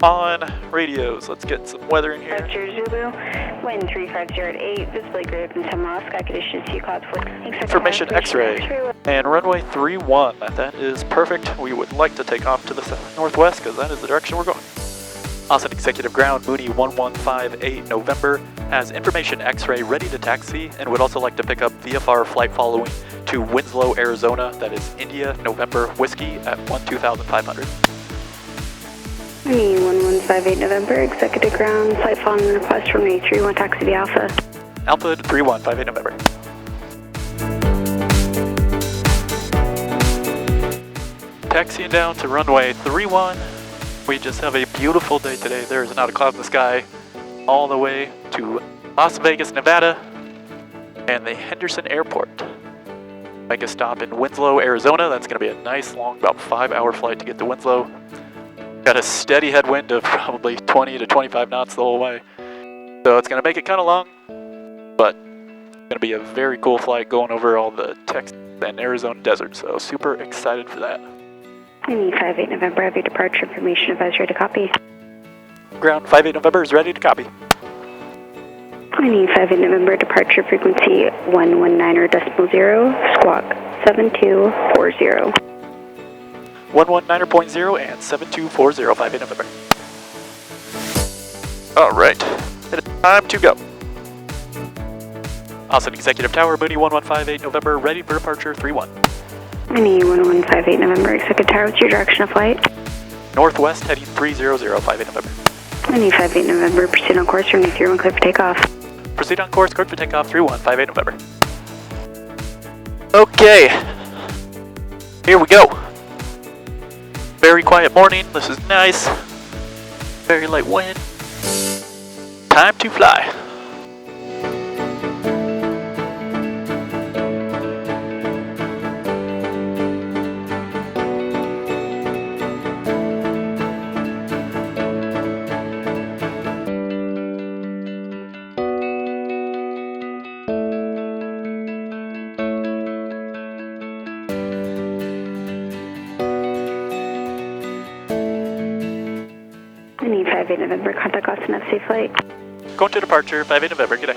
On radios, let's get some weather in here. Zulu, wind 350 at 8, visibility greater than 10 miles, sky conditions, sea clouds 4. Information X-ray, and runway 31, that is perfect. We would like to take off to the northwest because that is the direction we're going. Austin Executive Ground, Mooney 1158 November, has information X-ray ready to taxi and would also like to pick up VFR flight following to Winslow, Arizona, that is India, November, Whiskey at 12,500. Mooney 1158 November, Executive Ground, flight following request from Mooney 31, taxi to Alpha. Alpha 3158 November. Taxiing down to runway 31. We just have a beautiful day today. There is not a cloud in the sky all the way to Las Vegas, Nevada and the Henderson Airport. Make a stop in Winslow, Arizona. That's going to be a nice long, about 5-hour flight to get to Winslow. Got a steady headwind of probably 20 to 25 knots the whole way. So it's going to make it kind of long, but it's going to be a very cool flight going over all the Texas and Arizona desert. So super excited for that. Mooney 58 November, have your departure information advisory to copy. Ground 58 November is ready to copy. Mooney 58 November, departure frequency 119.0, squawk 7240. 119.0 and 7240, 58 November. All right, it is time to go. Austin Executive Tower, Mooney 1158 November, ready for departure 31. Mooney 1158 November, Executive Tower, what's your direction of flight? Northwest, heading 300, 58 November. Mooney 58 November, proceed on course, runway 31, clear for takeoff. Proceed on course, clear for takeoff 31, 58 November. Okay, here we go. Very quiet morning, this is nice. Very light wind. Time to fly. Mooney 58 November, contact Austin FC flight. Going to departure, 58 November, good day.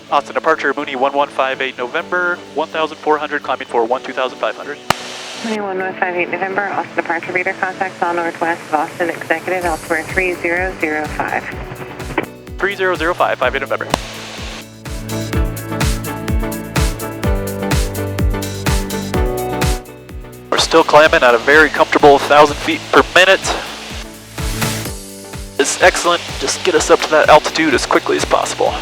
Austin departure, Mooney 1158 November, 1,400, climbing for 12,500. Mooney 1158 November, Austin departure, reader contacts all northwest of Austin Executive, elsewhere 3005. 3005, 58 November. We're still climbing at a very comfortable 1,000 feet per minute. It's excellent, just get us up to that altitude as quickly as possible.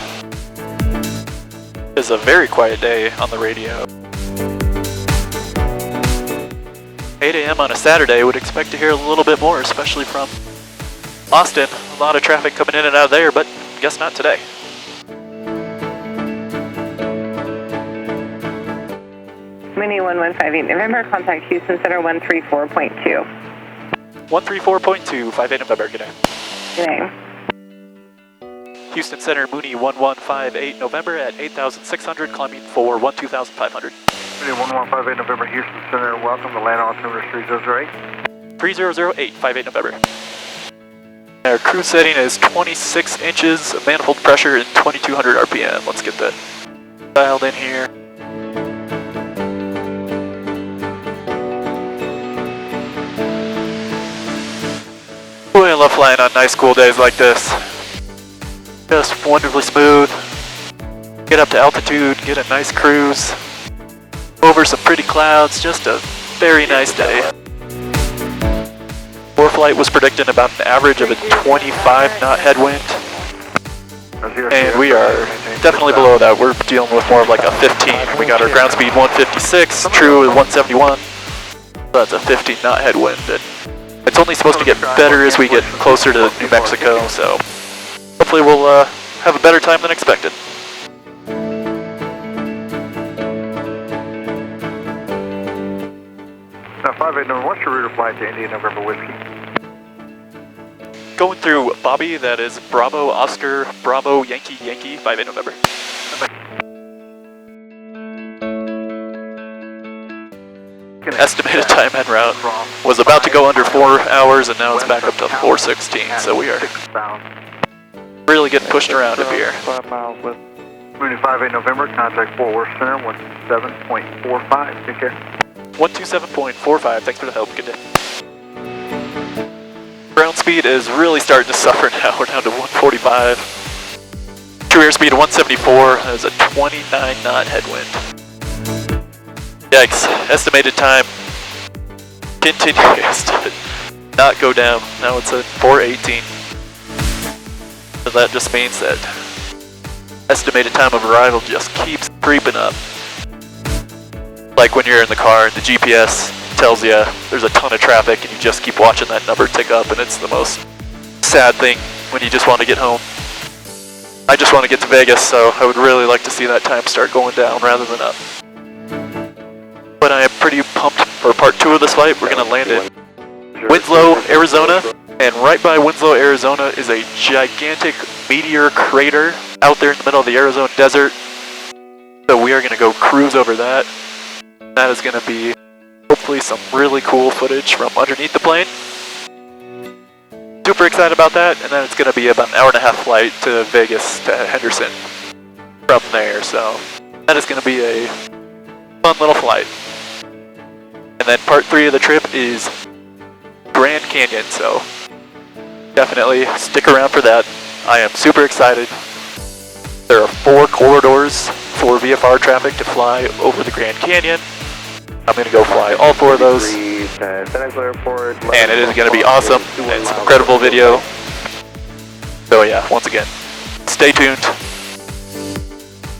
It's a very quiet day on the radio. 8 a.m. on a Saturday, would expect to hear a little bit more, especially from Austin. A lot of traffic coming in and out of there, but guess not today. Mooney 1158 November, contact Houston Center 134.2. 134.2, 58 November, good day. Good day. Houston Center, Mooney 1158 November at 8,600, climbing for 12,500. Mooney 1158 November, Houston Center, welcome to land altimeter 3008. 3008, 58 November. Our cruise setting is 26 inches of manifold pressure and 2,200 RPM. Let's get that dialed in here. Boy, I love flying on nice cool days like this. Just wonderfully smooth. Get up to altitude, get a nice cruise. Over some pretty clouds, just a very nice day. Flight was predicting about an average of a 25 knot headwind. And we are definitely below that. We're dealing with more of like a 15. We got our ground speed 156, true is 171. That's a 15 knot headwind. And it's only supposed to get better as we get closer to New Mexico, so hopefully we'll have a better time than expected. Now 58 November, what's your route of flight to India November Whiskey? Going through Bobby, that is Bravo, Oscar, Bravo, Yankee, Yankee, 58 November. estimated time en route was about to go under 4 hours, and now it's back up to 4:16. So we are really getting pushed around up here. 5 miles with Mooney 58 November, contact Fort Worth Center, 17.45. Take care. 127.45, thanks for the help, good day. Ground speed is really starting to suffer now, we're down to 145. True airspeed of 174, there's a 29 knot headwind. Yikes, estimated time continues to not go down, now it's at 4:18. So that just means that estimated time of arrival just keeps creeping up. Like when you're in the car and the GPS tells you there's a ton of traffic and you just keep watching that number tick up, and it's the most sad thing when you just want to get home. I just want to get to Vegas, so I would really like to see that time start going down rather than up. But I am pretty pumped for part 2 of this flight. We're going to land in Winslow, Arizona, and right by Winslow, Arizona is a gigantic meteor crater out there in the middle of the Arizona desert. So we are going to go cruise over that. That is going to be hopefully some really cool footage from underneath the plane. Super excited about that, and then it's going to be about an hour-and-a-half flight to Vegas to Henderson from there. So that is going to be a fun little flight. And then part 3 of the trip is Grand Canyon, so definitely stick around for that. I am super excited. There are 4 corridors for VFR traffic to fly over the Grand Canyon. I'm going to go fly all 4 of those. And it is going to be awesome. It's an incredible video. So yeah, once again, stay tuned.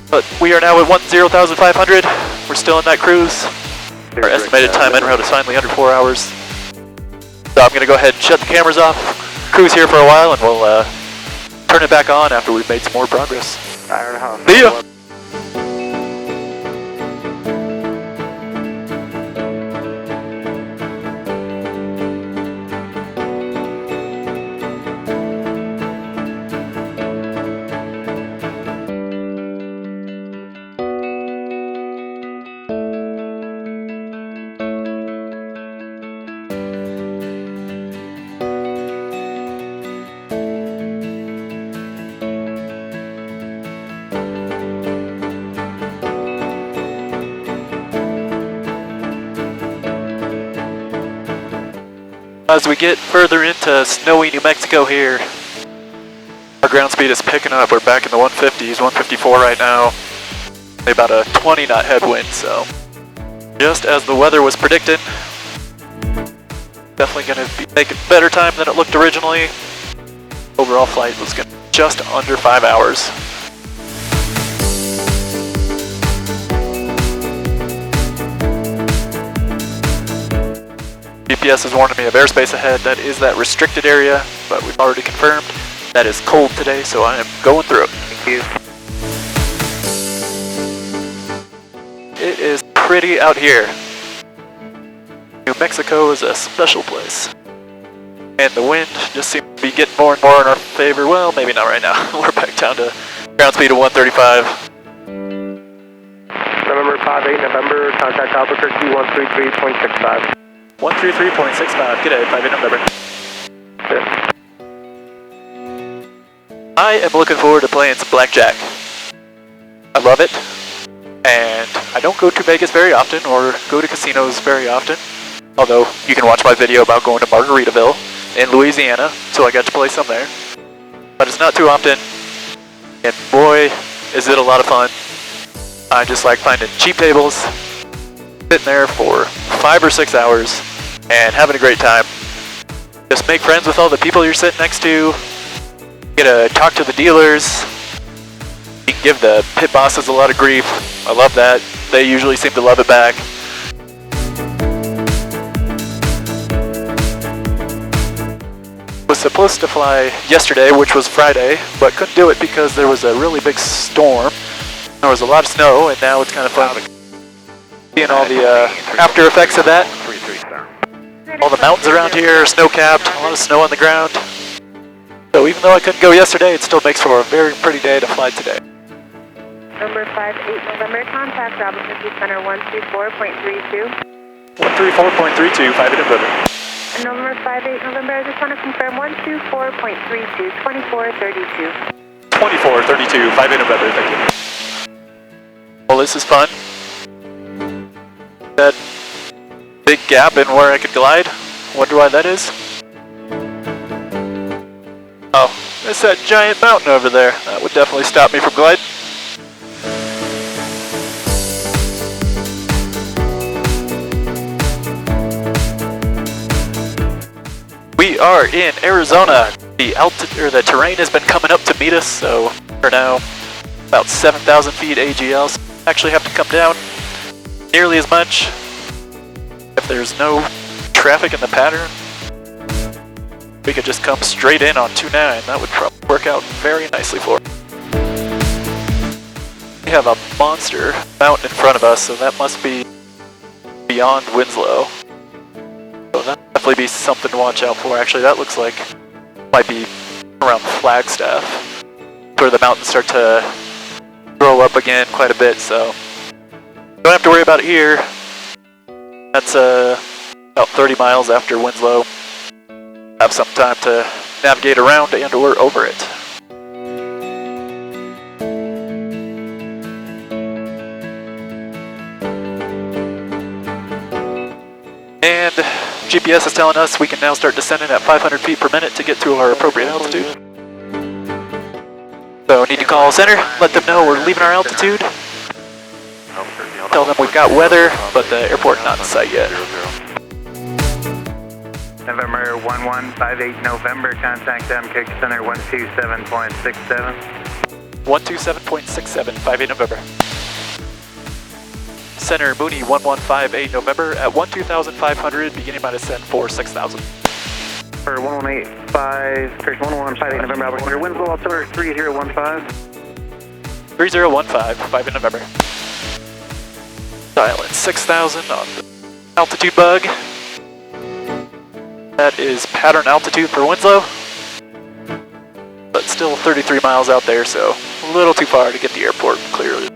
But we are now at 10,500. We're still in that cruise. Our estimated time en route is finally under 4 hours. So I'm going to go ahead and shut the cameras off, cruise here for a while, and we'll turn it back on after we've made some more progress. See ya! As we get further into snowy New Mexico here, our ground speed is picking up. We're back in the 150s, 154 right now. About a 20 knot headwind, so just as the weather was predicted. Definitely going to be making better time than it looked originally. Overall flight was going to be just under 5 hours. GPS is warning me of airspace ahead. That is that restricted area, but we've already confirmed that is cold today, so I am going through it. Thank you. It is pretty out here. New Mexico is a special place. And the wind just seems to be getting more and more in our favor. Well, maybe not right now. We're back down to ground speed of 135. November 58 November, contact Albuquerque 133.65. 133.65, g'day, 58 November. I am looking forward to playing some blackjack. I love it, and I don't go to Vegas very often or go to casinos very often, although you can watch my video about going to Margaritaville in Louisiana, so I got to play some there. But it's not too often, and boy, is it a lot of fun. I just like finding cheap tables, sitting there for 5 or 6 hours and having a great time. Just make friends with all the people you're sitting next to. Get to talk to the dealers. You can give the pit bosses a lot of grief. I love that. They usually seem to love it back. Was supposed to fly yesterday, which was Friday, but couldn't do it because there was a really big storm. There was a lot of snow, and now it's kind of fun seeing all the after effects of that. All the mountains around here are snow-capped, a lot of snow on the ground. So even though I couldn't go yesterday, it still makes for a very pretty day to fly today. Number 58 November, contact Albuquerque Center 124.32. 134.32, 58 November. November 58 November, I just want to confirm 124.32, 2432. 2432, 58 November, thank you. Well, this is fun. That big gap in where I could glide. Wonder why that is. Oh, it's that giant mountain over there. That would definitely stop me from gliding. We are in Arizona. The terrain has been coming up to meet us, so we're now about 7,000 feet AGL. So actually have to come down nearly as much. If there's no traffic in the pattern, we could just come straight in on 29. That would probably work out very nicely for us. We have a monster mountain in front of us, so that must be beyond Winslow. So that would definitely be something to watch out for. Actually, that looks like might be around Flagstaff, where the mountains start to grow up again quite a bit, so don't have to worry about it here. That's about 30 miles after Winslow. Have some time to navigate around and or over it. And GPS is telling us we can now start descending at 500 feet per minute to get to our appropriate altitude. So need to call center, let them know we're leaving our altitude. Tell them we've got weather, but the airport not in sight yet. November 1158 November, contact MKIC Center 127.67. 127.67, 58 November. Center Mooney 1158 November at 12,500, beginning my descent for 6,000. For 1158 November, Albuquerque, Winslow, altimeter 3015. 3015, 58 November. Dial in 6,000 on the altitude bug. That is pattern altitude for Winslow, but still 33 miles out there, so a little too far to get the airport clearly.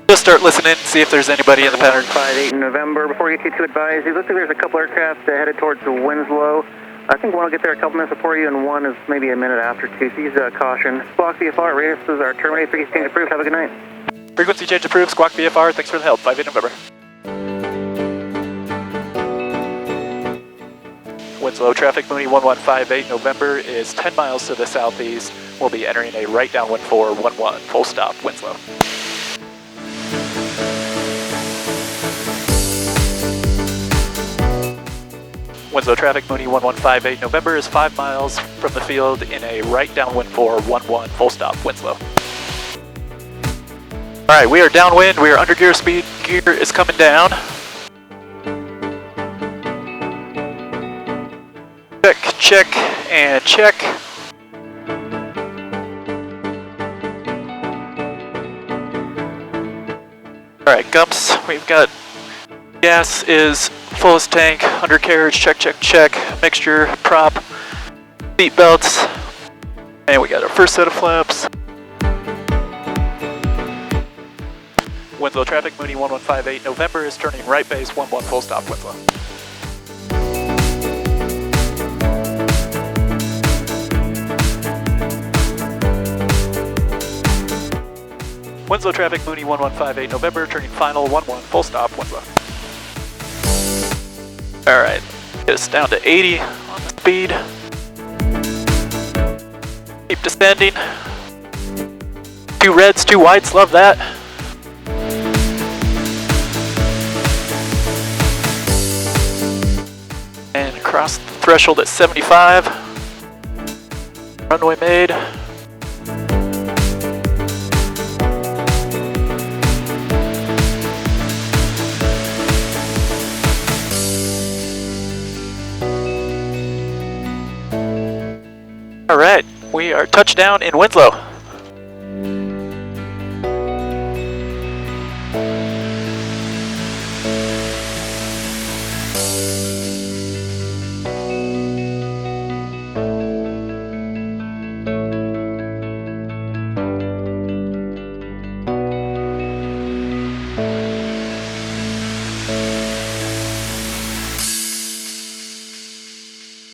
Just start listening, see if there's anybody in the pattern. 58 in November. Before we get you to advise, it looks like there's a couple aircraft headed towards Winslow. I think one will get there a couple minutes before you, and one is maybe a minute after too. So use caution. Squawk VFR, radiuses are terminated. Frequency change approved. Have a good night. Frequency change approved. Squawk VFR. Thanks for the help. 58 November. Winslow traffic, Mooney 1158 November is 10 miles to the southeast. We'll be entering a right downwind for 11, full stop, Winslow. Winslow traffic, Mooney 1158 November is 5 miles from the field in a right downwind for 11, full stop, Winslow. Alright, we are downwind, we are under gear speed, gear is coming down. Check, and check. Alright, Gumps, we've got gas is fullest tank, undercarriage, check, mixture, prop, seat belts, and we got our first set of flaps. Winslow traffic, Mooney 1158 November is turning right base, 11 full stop, Winslow. Winslow traffic, Mooney 1158 November, turning final, 11 full stop, Winslow. Alright, get us down to 80 on the speed. Keep descending. 2 reds, 2 whites, love that. And across the threshold at 75. Runway made. Alright, we are touchdown in Winslow.